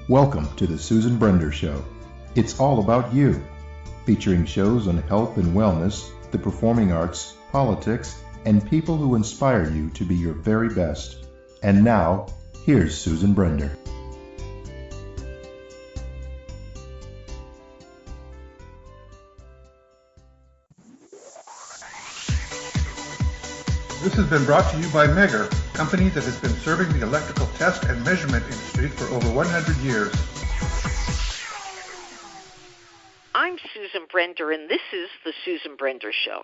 Welcome to the Susan Brender Show. It's all about you, featuring shows on health and wellness, the performing arts, politics, and people who inspire you to be your very best. And now, here's Susan Brender. This has been brought to you by Megger, a company that has been serving the electrical test and measurement industry for over 100 years. I'm Susan Brender, and this is the Susan Brender Show.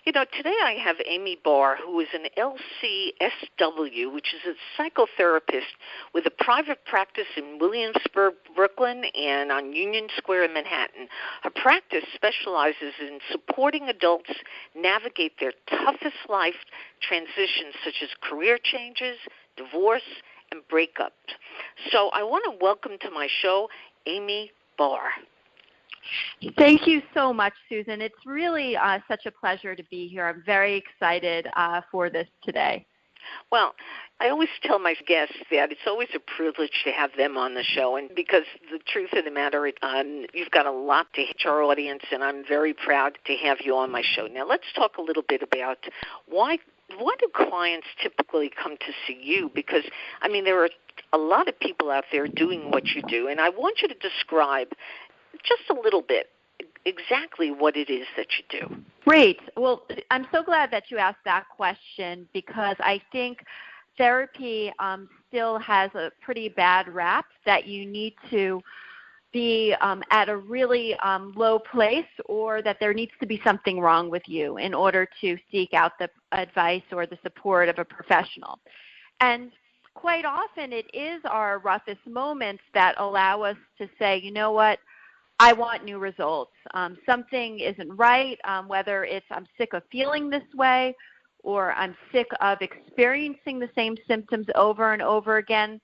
Today I have Aimee Barr, who is an LCSW, which is a psychotherapist with a private practice in Williamsburg, Brooklyn, and on Union Square in Manhattan. Her practice specializes in supporting adults navigate their toughest life transitions, such as career changes, divorce, and breakup. So I want to welcome to my show Aimee Barr. Thank you so much, Susan. It's really such a pleasure to be here. I'm very excited for this today. Well, I always tell my guests that it's always a privilege to have them on the show, and because the truth of the matter, you've got a lot to hit our audience, and I'm very proud to have you on my show. Now, let's talk a little bit about why do clients typically come to see you? Because, there are a lot of people out there doing what you do, and I want you to describe just a little bit exactly what it is that you do. Great. Well, I'm so glad that you asked that question because I think therapy still has a pretty bad rap that you need to be at a really low place or that there needs to be something wrong with you in order to seek out the advice or the support of a professional. And quite often it is our roughest moments that allow us to say, you know what, I want new results. Something isn't right, whether it's I'm sick of feeling this way or I'm sick of experiencing the same symptoms over and over again.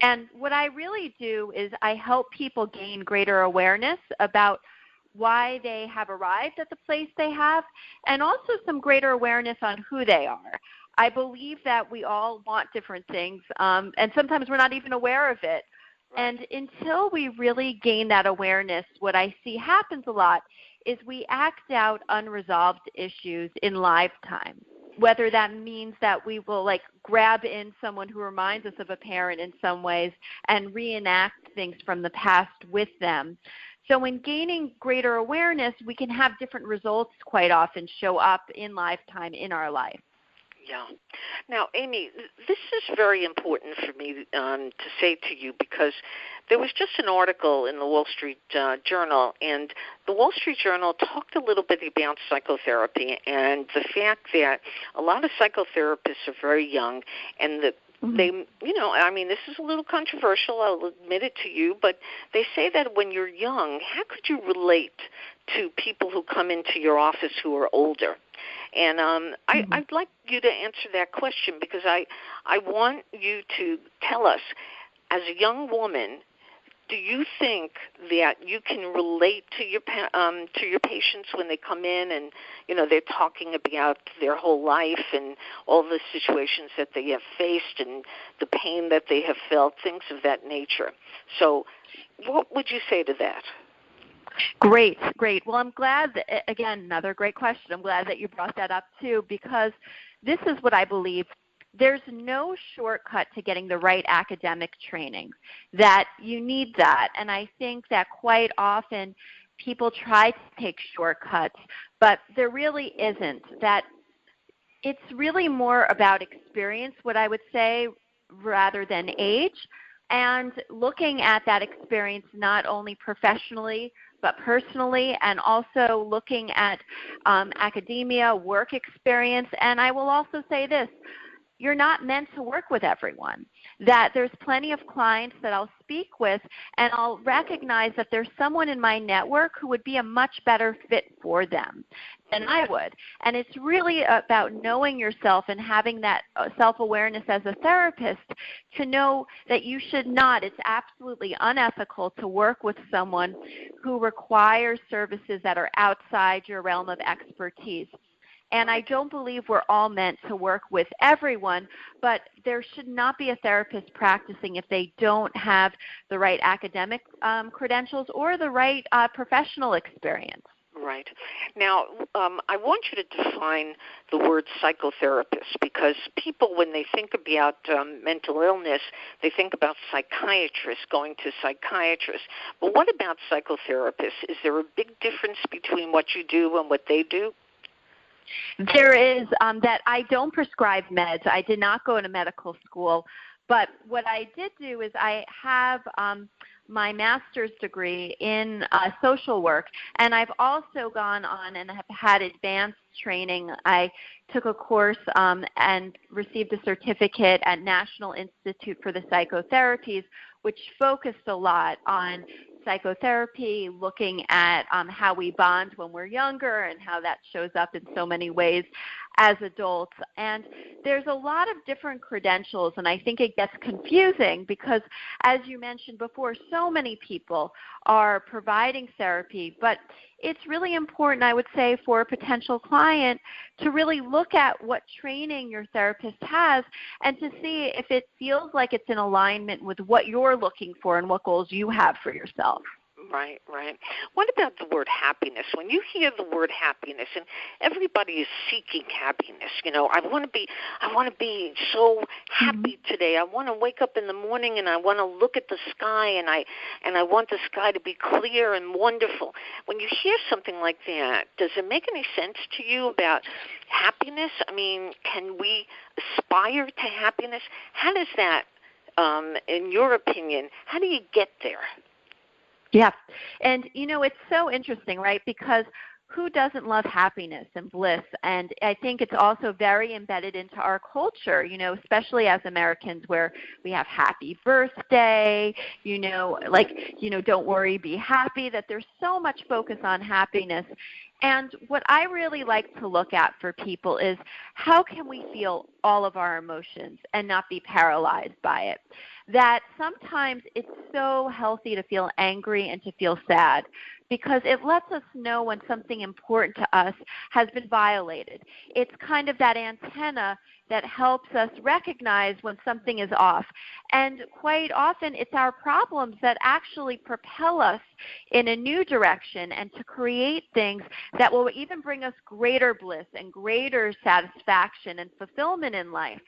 And what I really do is I help people gain greater awareness about why they have arrived at the place they have and also some greater awareness on who they are. I believe that we all want different things, and sometimes we're not even aware of it. And until we really gain that awareness, what I see happens a lot is we act out unresolved issues in lifetime, whether that means that we will grab in someone who reminds us of a parent in some ways and reenact things from the past with them. So in gaining greater awareness, we can have different results quite often show up in lifetime in our life. Yeah. Now, Aimee, this is very important for me to say to you because there was just an article in the Wall Street Journal, and the Wall Street Journal talked a little bit about psychotherapy and the fact that a lot of psychotherapists are very young and that they, this is a little controversial, I'll admit it to you, but they say that when you're young, how could you relate to people who come into your office who are older? And I'd like you to answer that question because I want you to tell us, as a young woman, do you think that you can relate to your patients when they come in and they're talking about their whole life and all the situations that they have faced and the pain that they have felt, things of that nature? So, what would you say to that? Great. Well, I'm glad that, again, another great question. I'm glad that you brought that up too because this is what I believe. There's no shortcut to getting the right academic training, that you need that. And I think that quite often people try to take shortcuts, but there really isn't. That it's really more about experience, what I would say, rather than age, and looking at that experience not only professionally but personally, and also looking at academia, work experience. And I will also say this, you're not meant to work with everyone, that there's plenty of clients that I'll speak with and I'll recognize that there's someone in my network who would be a much better fit for them than I would. And it's really about knowing yourself and having that self-awareness as a therapist to know that you should not, it's absolutely unethical to work with someone who requires services that are outside your realm of expertise. And I don't believe we're all meant to work with everyone, but there should not be a therapist practicing if they don't have the right academic credentials or the right professional experience. Right. Now, I want you to define the word psychotherapist, because people, when they think about mental illness, they think about psychiatrists, going to psychiatrists. But what about psychotherapists? Is there a big difference between what you do and what they do? There is. That I don't prescribe meds. I did not go to medical school. But what I did do is I have my master's degree in social work, and I've also gone on and have had advanced training. I took a course and received a certificate at National Institute for the Psychotherapies, which focused a lot on psychotherapy, looking at how we bond when we're younger and how that shows up in so many ways as adults. And there's a lot of different credentials, and I think it gets confusing because, as you mentioned before, so many people are providing therapy, but it's really important, I would say, for a potential client to really look at what training your therapist has and to see if it feels like it's in alignment with what you're looking for and what goals you have for yourself. Right, right. What about the word happiness? When you hear the word happiness, and everybody is seeking happiness, you know, I want to be so happy today. I want to wake up in the morning and I want to look at the sky and I want the sky to be clear and wonderful. When you hear something like that, does it make any sense to you about happiness? I mean, can we aspire to happiness? How does that, in your opinion, how do you get there? Yeah. And, you know, it's so interesting, right? Because who doesn't love happiness and bliss? And I think it's also very embedded into our culture, you know, especially as Americans, where we have happy birthday, you know, like, you know, don't worry, be happy, that there's so much focus on happiness. And what I really like to look at for people is how can we feel all of our emotions and not be paralyzed by it? That sometimes it's so healthy to feel angry and to feel sad because it lets us know when something important to us has been violated. It's kind of that antenna that helps us recognize when something is off. And quite often it's our problems that actually propel us in a new direction and to create things that will even bring us greater bliss and greater satisfaction and fulfillment in life.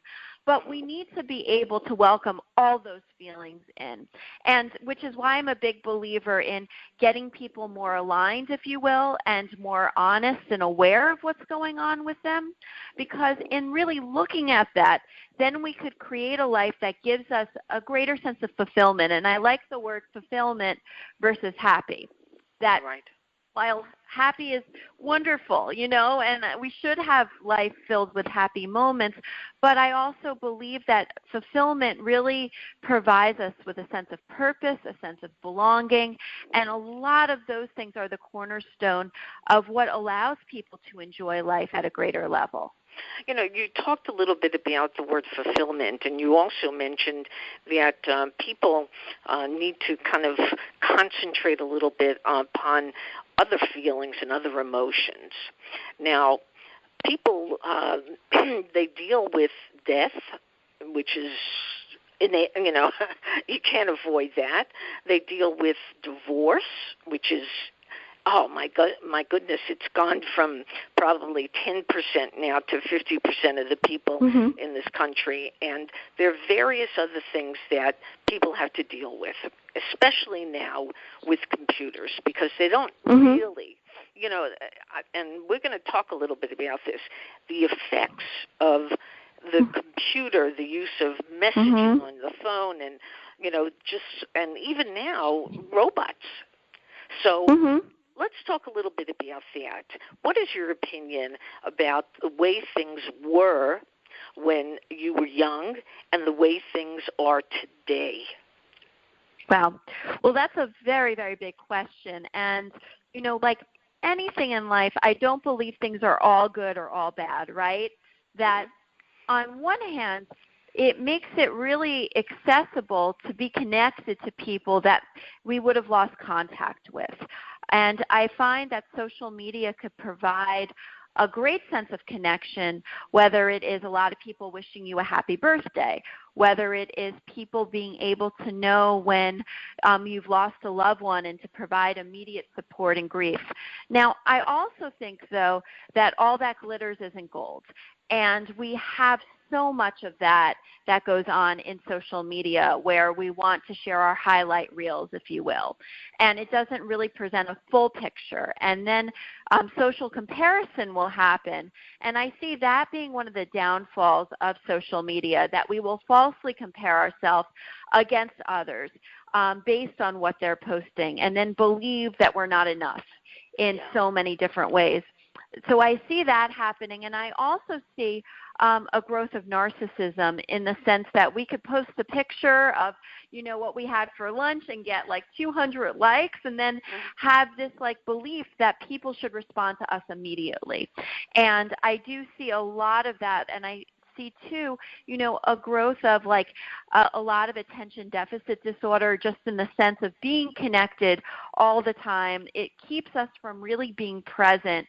But we need to be able to welcome all those feelings in, and which is why I'm a big believer in getting people more aligned, if you will, and more honest and aware of what's going on with them. Because in really looking at that, then we could create a life that gives us a greater sense of fulfillment. And I like the word fulfillment versus happy. That right. While happy is wonderful, you know, and we should have life filled with happy moments, but I also believe that fulfillment really provides us with a sense of purpose, a sense of belonging, and a lot of those things are the cornerstone of what allows people to enjoy life at a greater level. You know, you talked a little bit about the word fulfillment, and you also mentioned that people need to kind of concentrate a little bit upon other feelings and other emotions. Now, people, they deal with death, which is, you know, you can't avoid that. They deal with divorce, which is, oh, my goodness, it's gone from probably 10% now to 50% of the people in this country. And there are various other things that people have to deal with, especially now with computers, because they don't really, you know, and we're going to talk a little bit about this, the effects of the computer, the use of messaging on the phone and, you know, just, and even now, robots. So let's talk a little bit about that. What is your opinion about the way things were when you were young and the way things are today? Wow. Well, that's a very, very big question. And, you know, like anything in life, I don't believe things are all good or all bad, right? That on one hand, it makes it really accessible to be connected to people that we would have lost contact with. And I find that social media could provide a great sense of connection, whether it is a lot of people wishing you a happy birthday, whether it is people being able to know when you've lost a loved one and to provide immediate support in grief. Now, I also think, though, that all that glitters isn't gold. And we have so much of that goes on in social media where we want to share our highlight reels, if you will. And it doesn't really present a full picture. And then social comparison will happen. And I see that being one of the downfalls of social media, that we will falsely compare ourselves against others based on what they're posting and then believe that we're not enough in so many different ways. So I see that happening, and I also see a growth of narcissism in the sense that we could post a picture of, what we had for lunch and get like 200 likes and then have this like belief that people should respond to us immediately. And I do see a lot of that, and I see too, a growth of like a lot of attention deficit disorder, just in the sense of being connected all the time. It keeps us from really being present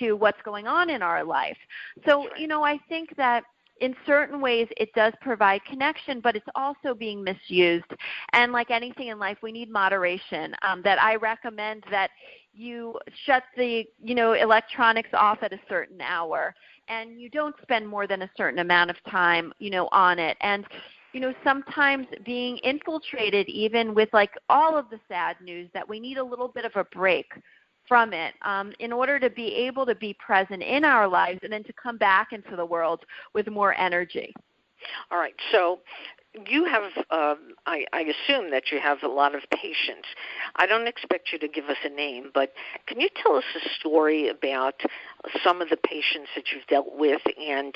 to what's going on in our life. So, I think that in certain ways it does provide connection, but it's also being misused. And like anything in life, we need moderation. That I recommend that you shut the, electronics off at a certain hour, and you don't spend more than a certain amount of time, on it. And, sometimes being infiltrated even with like all of the sad news, that we need a little bit of a break from it in order to be able to be present in our lives and then to come back into the world with more energy. All right. So you have, I assume that you have a lot of patients. I don't expect you to give us a name, but can you tell us a story about some of the patients that you've dealt with and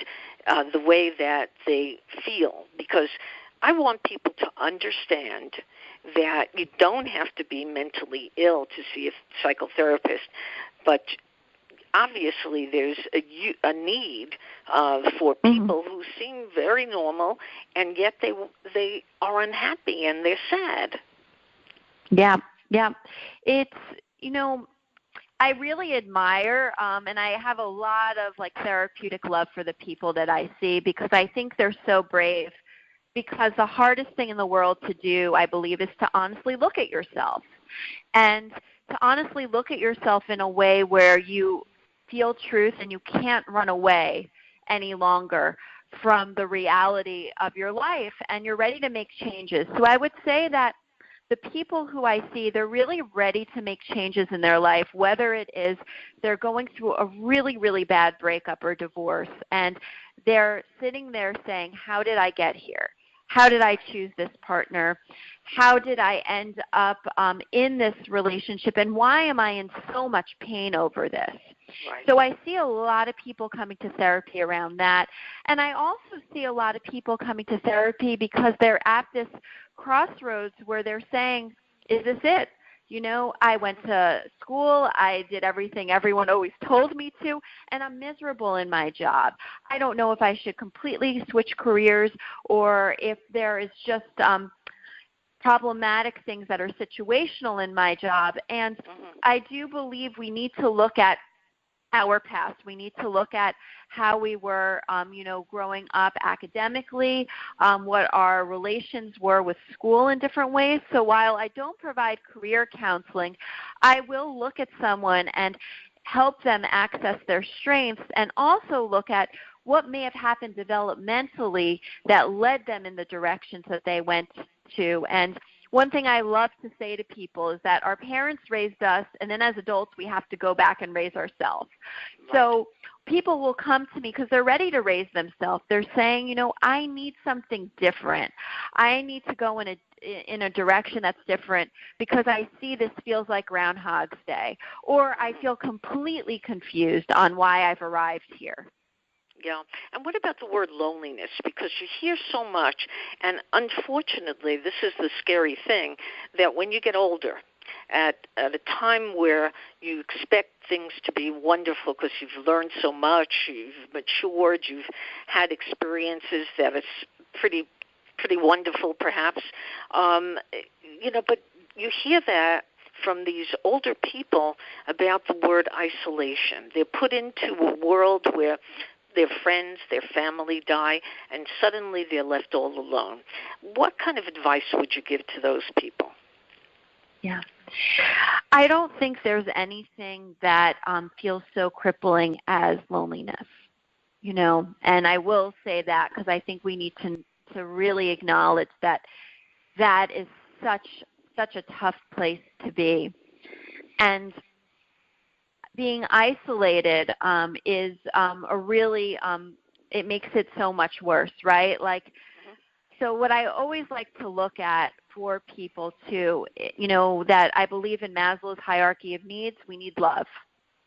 the way that they feel? Because I want people to understand that you don't have to be mentally ill to see a psychotherapist, but obviously there's a need for people who seem very normal, and yet they are unhappy and they're sad. Yeah. It's, I really admire, and I have a lot of like therapeutic love for the people that I see, because I think they're so brave. Because the hardest thing in the world to do, I believe, is to honestly look at yourself. And to honestly look at yourself in a way where you feel truth and you can't run away any longer from the reality of your life, and you're ready to make changes. So I would say that the people who I see, they're really ready to make changes in their life, whether it is they're going through a really, really bad breakup or divorce, and they're sitting there saying, how did I get here? How did I choose this partner? How did I end up in this relationship? And why am I in so much pain over this? Right. So I see a lot of people coming to therapy around that. And I also see a lot of people coming to therapy because they're at this crossroads where they're saying, is this it? I went to school, I did everything everyone always told me to, and I'm miserable in my job. I don't know if I should completely switch careers or if there is just problematic things that are situational in my job. And I do believe we need to look at our past. We need to look at how we were, growing up academically, what our relations were with school in different ways. So while I don't provide career counseling, I will look at someone and help them access their strengths, and also look at what may have happened developmentally that led them in the directions that they went to. And one thing I love to say to people is that our parents raised us, and then as adults we have to go back and raise ourselves. Right. So people will come to me because they're ready to raise themselves. They're saying, I need something different. I need to go in a direction that's different because I see this feels like Groundhog's Day, or I feel completely confused on why I've arrived here. Yeah. And what about the word loneliness? Because you hear so much, and unfortunately, this is the scary thing, that when you get older, at a time where you expect things to be wonderful because you've learned so much, you've matured, you've had experiences that is pretty wonderful perhaps, but you hear that from these older people about the word isolation. They're put into a world where their friends, their family die, and suddenly they're left all alone. What kind of advice would you give to those people? Yeah. I don't think there's anything that feels so crippling as loneliness, and I will say that because I think we need to really acknowledge that that is such a tough place to be. And being isolated is a really, it makes it so much worse, right? So what I always like to look at for people too, that I believe in Maslow's hierarchy of needs, we need love.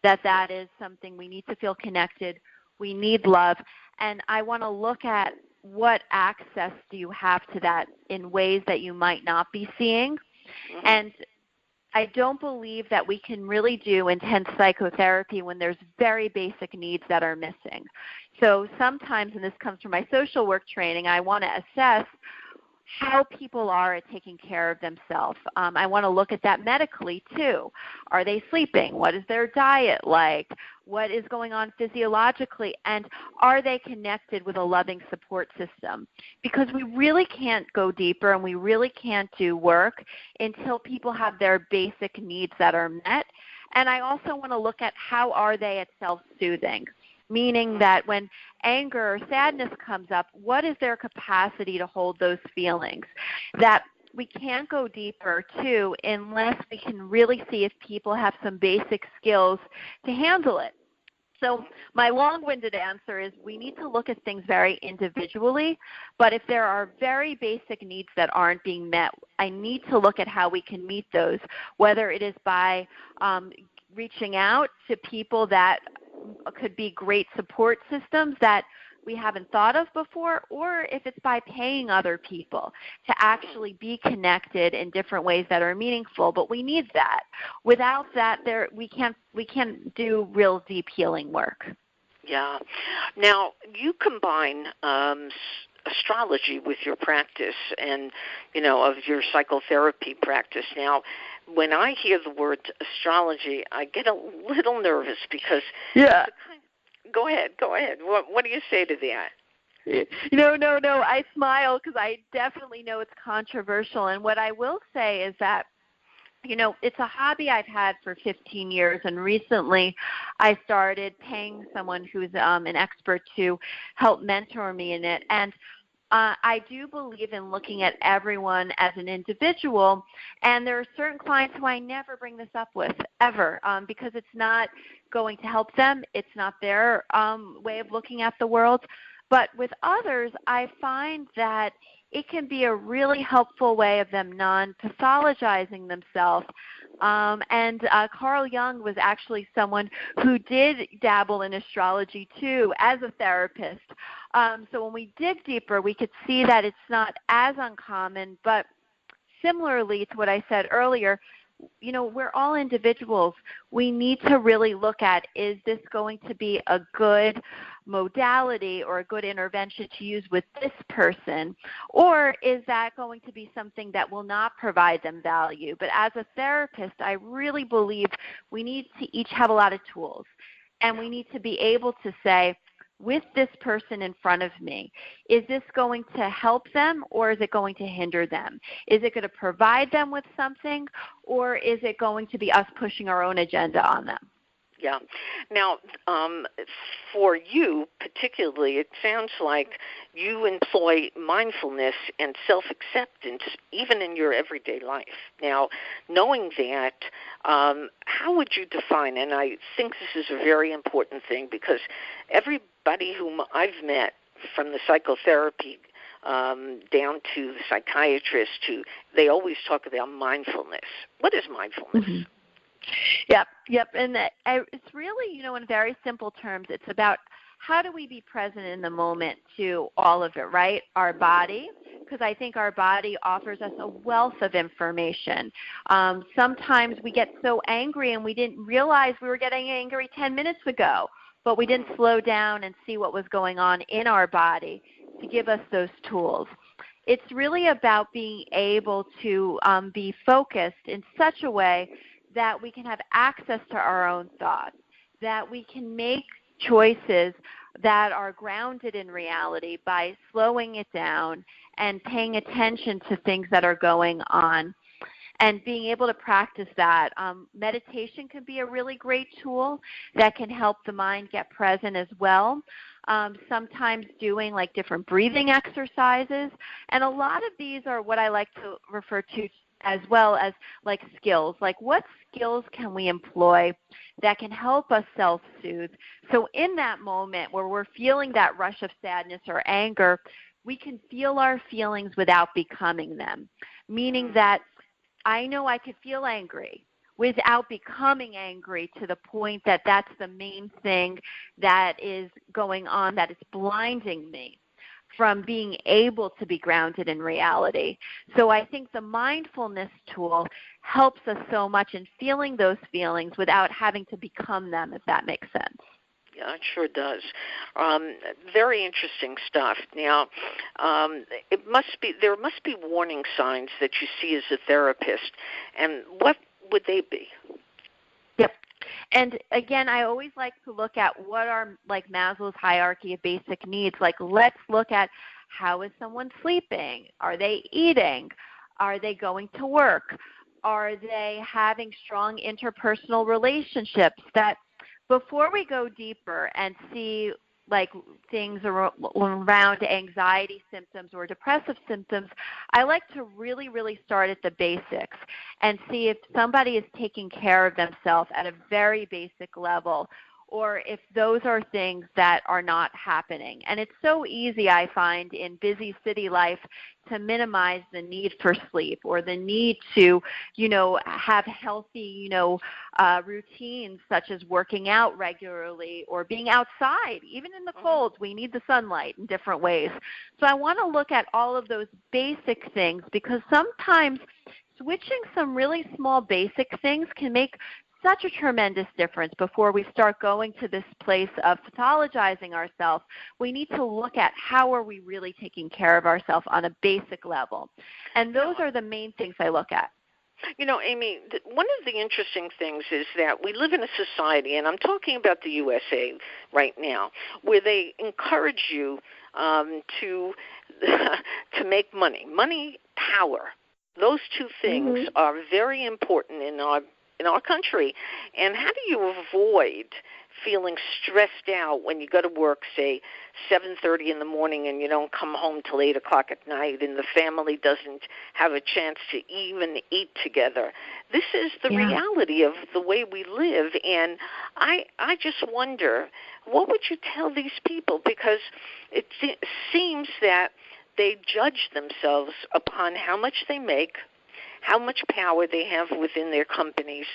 That is something we need to feel connected. We need love. And I want to look at what access do you have to that in ways that you might not be seeing. Mm-hmm. And I don't believe that we can really do intense psychotherapy when there's very basic needs that are missing. So sometimes, and this comes from my social work training, I want to assess how people are at taking care of themselves. I want to look at that medically too. Are they sleeping? What is their diet like? What is going on physiologically? And are they connected with a loving support system? Because we really can't go deeper and we really can't do work until people have their basic needs that are met. And I also want to look at how are they at self-soothing. Meaning that when anger or sadness comes up, what is their capacity to hold those feelings? That we can't go deeper, too, unless we can really see if people have some basic skills to handle it. So my long-winded answer is we need to look at things very individually, but if there are very basic needs that aren't being met, I need to look at how we can meet those, whether it is by reaching out to people that could be great support systems that we haven't thought of before, or if it's by paying other people to actually be connected in different ways that are meaningful. But we need that. Without that, we can't do real deep healing work. Yeah. Now, you combine astrology with your practice and, of your psychotherapy practice. Now, when I hear the word astrology, I get a little nervous because yeah. Go ahead. What do you say to that? No. I smile because I definitely know it's controversial. And what I will say is that, it's a hobby I've had for 15 years, and recently I started paying someone who's an expert to help mentor me in it. And I do believe in looking at everyone as an individual, and there are certain clients who I never bring this up with, ever, because it's not going to help them. It's not their way of looking at the world. But with others, I find that it can be a really helpful way of them non-pathologizing themselves. And Carl Jung was actually someone who did dabble in astrology, too, as a therapist. So when we dig deeper, we could see that it's not as uncommon, but similarly to what I said earlier, we're all individuals. We need to really look at, is this going to be a good modality or a good intervention to use with this person, or is that going to be something that will not provide them value? But as a therapist, I really believe we need to each have a lot of tools, and we need to be able to say, with this person in front of me, is this going to help them or is it going to hinder them? Is it going to provide them with something, or is it going to be us pushing our own agenda on them? Yeah. Now, for you particularly, it sounds like you employ mindfulness and self-acceptance even in your everyday life. Now, knowing that, how would you define, and I think this is a very important thing because everybody whom I've met, from the psychotherapy down to the psychiatrist, they always talk about mindfulness. What is mindfulness? Mm-hmm. Yep. And it's really, in very simple terms, it's about how do we be present in the moment to all of it, right? Our body, because I think our body offers us a wealth of information. Sometimes we get so angry and we didn't realize we were getting angry 10 minutes ago, but we didn't slow down and see what was going on in our body to give us those tools. It's really about being able to be focused in such a way that we can have access to our own thoughts, that we can make choices that are grounded in reality by slowing it down and paying attention to things that are going on and being able to practice that. Meditation can be a really great tool that can help the mind get present as well. Sometimes doing like different breathing exercises. And a lot of these are what I like to refer to as well as like skills. Like what skills can we employ that can help us self-soothe? So in that moment where we're feeling that rush of sadness or anger, we can feel our feelings without becoming them, meaning that I know I could feel angry without becoming angry to the point that that's the main thing that is going on, that is blinding me from being able to be grounded in reality. So I think the mindfulness tool helps us so much in feeling those feelings without having to become them, if that makes sense. Yeah, it sure does. Very interesting stuff. Now, there must be warning signs that you see as a therapist, and what would they be? Yep. And again, I always like to look at what are like Maslow's hierarchy of basic needs. Like, let's look at how is someone sleeping? Are they eating? Are they going to work? Are they having strong interpersonal relationships? That before we go deeper and see like things around anxiety symptoms or depressive symptoms, I like to really, really start at the basics and see if somebody is taking care of themselves at a very basic level, or if those are things that are not happening. And it's so easy, I find, in busy city life to minimize the need for sleep or the need to, have healthy, routines such as working out regularly or being outside. Even in the cold, we need the sunlight in different ways. So I want to look at all of those basic things, because sometimes switching some really small basic things can make such a tremendous difference before we start going to this place of pathologizing ourselves. We need to look at how are we really taking care of ourselves on a basic level. And those are the main things I look at. Aimee, one of the interesting things is that we live in a society, and I'm talking about the USA right now, where they encourage you to make money. Money, power. Those two things are very important in our country. And how do you avoid feeling stressed out when you go to work, say, 7:30 in the morning, and you don't come home till 8 o'clock at night, and the family doesn't have a chance to even eat together? This is the reality of the way we live. And I just wonder, what would you tell these people? Because it seems that they judge themselves upon how much they make, how much power they have within their companies,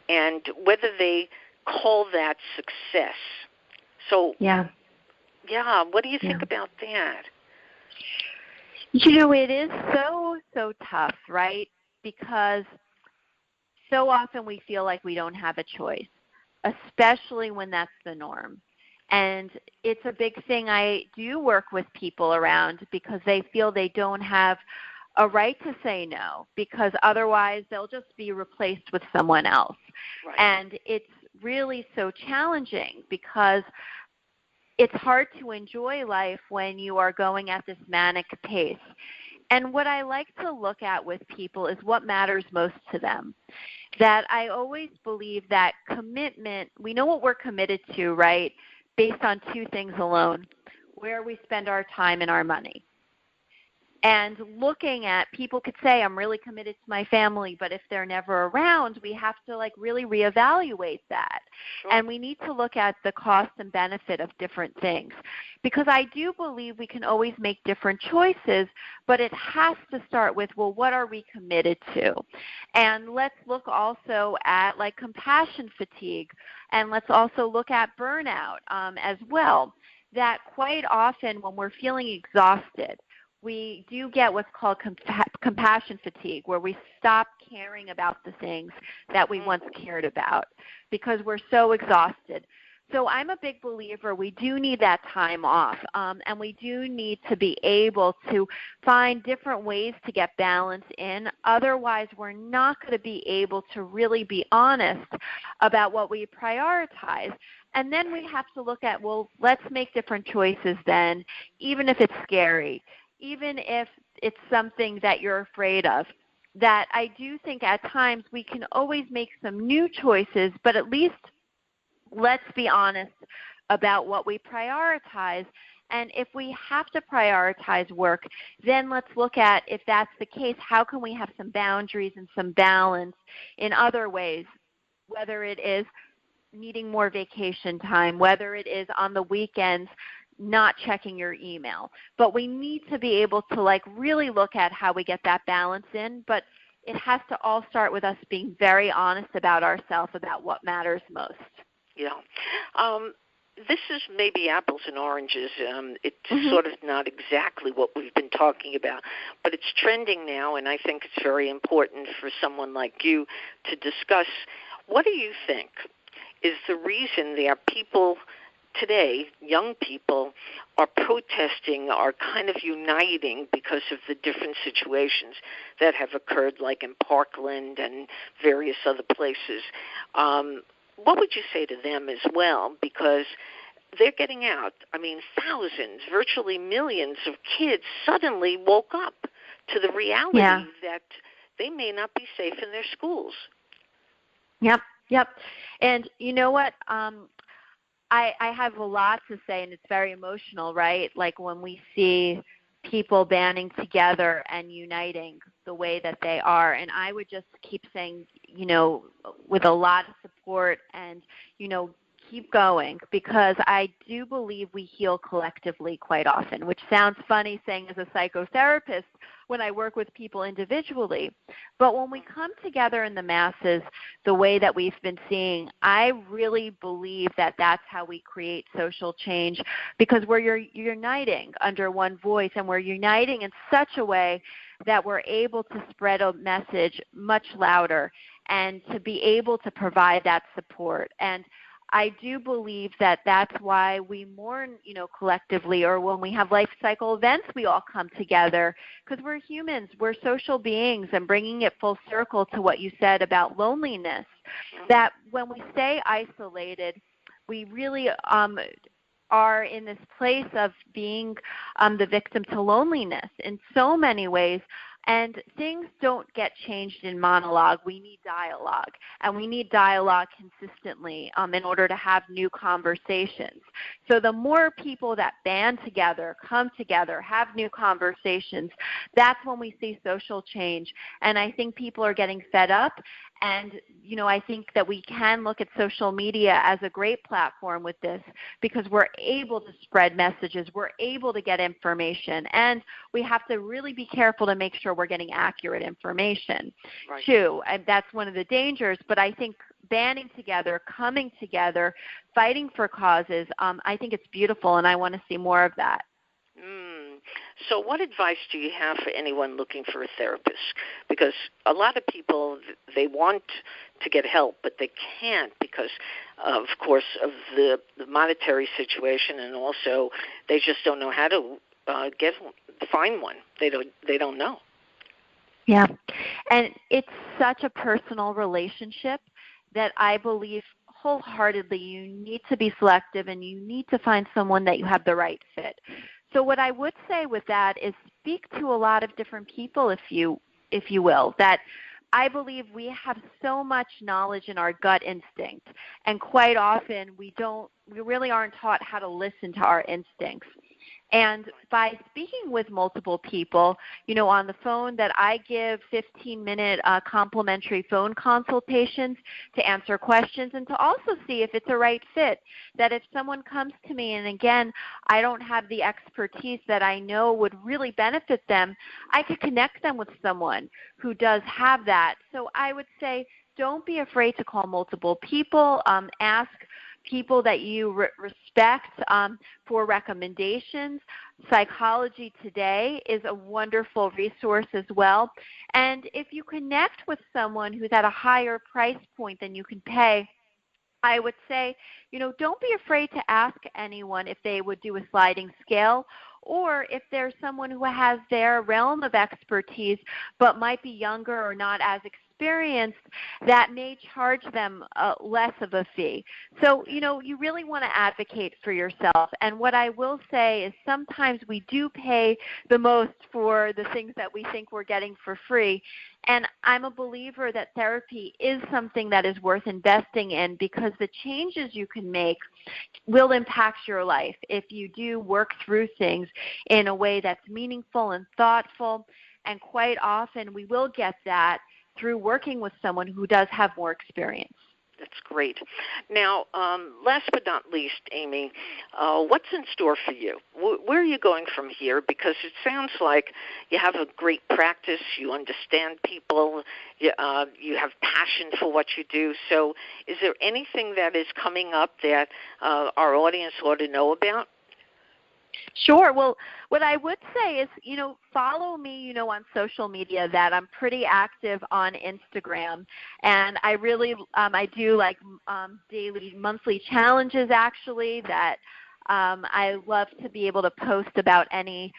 and whether they call that success. So, what do you think about that? It is so tough, right? Because so often we feel like we don't have a choice, especially when that's the norm. And it's a big thing I do work with people around, because they feel they don't have a right to say no, because otherwise they'll just be replaced with someone else. Right. And it's really so challenging, because it's hard to enjoy life when you are going at this manic pace. And what I like to look at with people is what matters most to them. That I always believe that commitment, we know what we're committed to, right, based on two things alone: where we spend our time and our money. And looking at, people could say, I'm really committed to my family, but if they're never around, we have to really reevaluate that. Sure. And we need to look at the cost and benefit of different things. Because I do believe we can always make different choices, but it has to start with, well, what are we committed to? And let's look also at compassion fatigue, and let's also look at burnout as well. That quite often when we're feeling exhausted, we do get what's called compassion fatigue, where we stop caring about the things that we once cared about because we're so exhausted. So I'm a big believer we do need that time off, and we do need to be able to find different ways to get balance in. Otherwise, we're not going to be able to really be honest about what we prioritize. And then we have to look at, well, let's make different choices then, even if it's scary, even if it's something that you're afraid of. That I do think at times we can always make some new choices, but at least let's be honest about what we prioritize. And if we have to prioritize work, then let's look at, if that's the case, how can we have some boundaries and some balance in other ways, whether it is needing more vacation time, whether it is on the weekends not checking your email. But we need to be able to really look at how we get that balance in. But it has to all start with us being very honest about ourselves, about what matters most. Yeah. This is maybe apples and oranges. It's sort of not exactly what we've been talking about, but it's trending now, and I think it's very important for someone like you to discuss. What do you think is the reason there are people today, young people, are protesting, are kind of uniting because of the different situations that have occurred, like in Parkland and various other places? What would you say to them as well? Because they're getting out. I mean, thousands, virtually millions of kids suddenly woke up to the reality that they may not be safe in their schools. Yep. And you know what? I have a lot to say, and it's very emotional, right? Like when we see people banding together and uniting the way that they are. And I would just keep saying, with a lot of support and, keep going, because I do believe we heal collectively quite often, which sounds funny saying as a psychotherapist when I work with people individually. But when we come together in the masses the way that we've been seeing, I really believe that that's how we create social change, because we're uniting under one voice, and we're uniting in such a way that we're able to spread a message much louder and to be able to provide that support. And I do believe that that's why we mourn, collectively, or when we have life cycle events, we all come together, because we're humans, we're social beings. And bringing it full circle to what you said about loneliness, that when we stay isolated, we really are in this place of being the victim to loneliness in so many ways. And things don't get changed in monologue. We need dialogue, and we need dialogue consistently in order to have new conversations. So the more people that band together, come together, have new conversations, that's when we see social change. And I think people are getting fed up. And, I think that we can look at social media as a great platform with this, because we're able to spread messages, we're able to get information, and we have to really be careful to make sure we're getting accurate information, too. And that's one of the dangers. But I think banding together, coming together, fighting for causes, I think it's beautiful, and I want to see more of that. So what advice do you have for anyone looking for a therapist? Because a lot of people, they want to get help, but they can't because, of course, of the monetary situation, and also they just don't know how to find one. They don't know. Yeah, and it's such a personal relationship that I believe wholeheartedly you need to be selective, and you need to find someone that you have the right fit. So what I would say with that is speak to a lot of different people, if you will, that I believe we have so much knowledge in our gut instinct, and quite often we really aren't taught how to listen to our instincts. And by speaking with multiple people, on the phone, that I give 15-minute complimentary phone consultations to answer questions and to also see if it's a right fit. That if someone comes to me, and again, I don't have the expertise that I know would really benefit them, I could connect them with someone who does have that. So I would say don't be afraid to call multiple people. Ask people that you respect for recommendations. Psychology Today is a wonderful resource as well. And if you connect with someone who's at a higher price point than you can pay, I would say, don't be afraid to ask anyone if they would do a sliding scale, or if there's someone who has their realm of expertise but might be younger or not as experienced, that may charge them less of a fee. So, you really want to advocate for yourself. And what I will say is sometimes we do pay the most for the things that we think we're getting for free. And I'm a believer that therapy is something that is worth investing in, because the changes you can make will impact your life if you do work through things in a way that's meaningful and thoughtful. And quite often we will get that through working with someone who does have more experience. That's great. Now, last but not least, Aimee, what's in store for you? Where are you going from here? Because it sounds like you have a great practice, you understand people, you have passion for what you do. So is there anything that is coming up that our audience ought to know about? Sure. Well, what I would say is, follow me, on social media. That I'm pretty active on Instagram, and I really, I do like daily, monthly challenges actually that I love to be able to post about any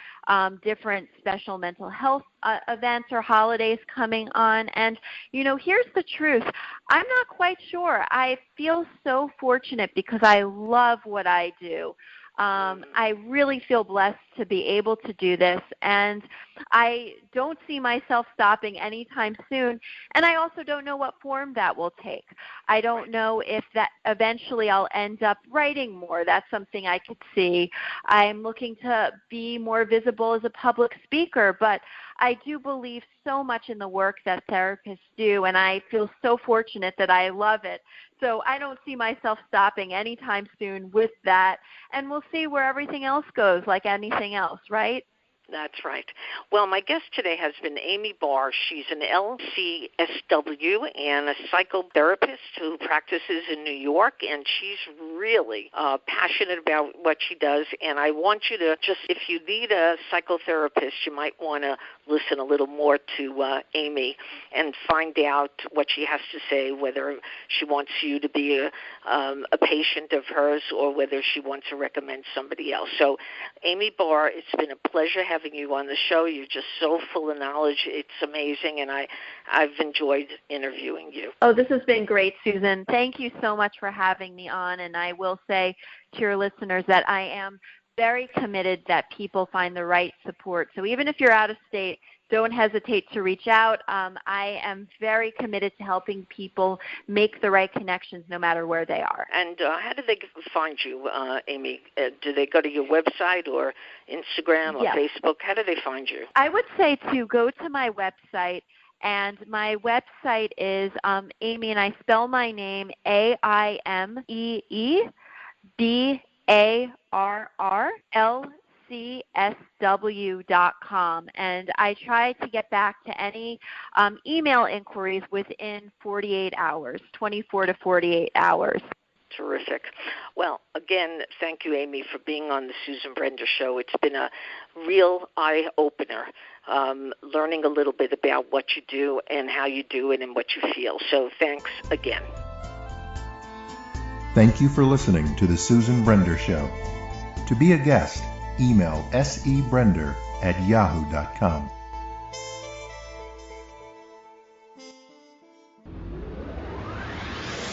different special mental health events or holidays coming on. And, here's the truth. I'm not quite sure. I feel so fortunate because I love what I do. I really feel blessed to be able to do this, and I don't see myself stopping anytime soon, and I also don't know what form that will take. I don't know if that eventually I'll end up writing more. That's something I could see. I'm looking to be more visible as a public speaker, but I do believe so much in the work that therapists do, and I feel so fortunate that I love it. So I don't see myself stopping anytime soon with that, and we'll see where everything else goes, like anything else, right? That's right. Well, my guest today has been Aimee Barr. She's an LCSW and a psychotherapist who practices in New York, and she's really passionate about what she does. And I want you to just, if you need a psychotherapist, you might want to listen a little more to Aimee and find out what she has to say, whether she wants you to be a patient of hers or whether she wants to recommend somebody else. So, Aimee Barr, it's been a pleasure having you on the show. You're just so full of knowledge. It's amazing, and I've enjoyed interviewing you. Oh, this has been great, Susan. Thank you so much for having me on, and I will say to your listeners that I am very committed that people find the right support. So even if you're out of state, don't hesitate to reach out. I am very committed to helping people make the right connections no matter where they are. And how do they find you, Aimee? Do they go to your website or Instagram or Facebook? How do they find you? I would say to go to my website. And my website is Aimee, and I spell my name AIMEEBARRLCSW.com, and I try to get back to any email inquiries within 48 hours, 24 to 48 hours. Terrific. Well, again, thank you, Aimee, for being on the Susan Brender Show. It's been a real eye-opener, learning a little bit about what you do and how you do it and what you feel. So thanks again. Thank you for listening to the Susan Brender Show. To be a guest, email sebrender@yahoo.com.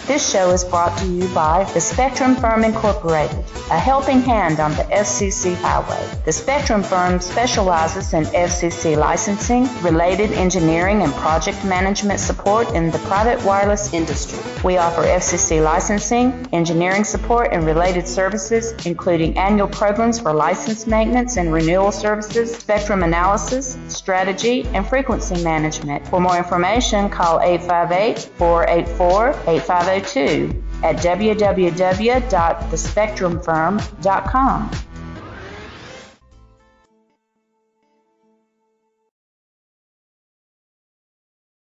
This show is brought to you by the Spectrum Firm Incorporated, a helping hand on the FCC highway. The Spectrum Firm specializes in FCC licensing, related engineering, and project management support in the private wireless industry. We offer FCC licensing, engineering support, and related services, including annual programs for license maintenance and renewal services, spectrum analysis, strategy, and frequency management. For more information, call 858-484-8502 at www.thespectrumfirm.com.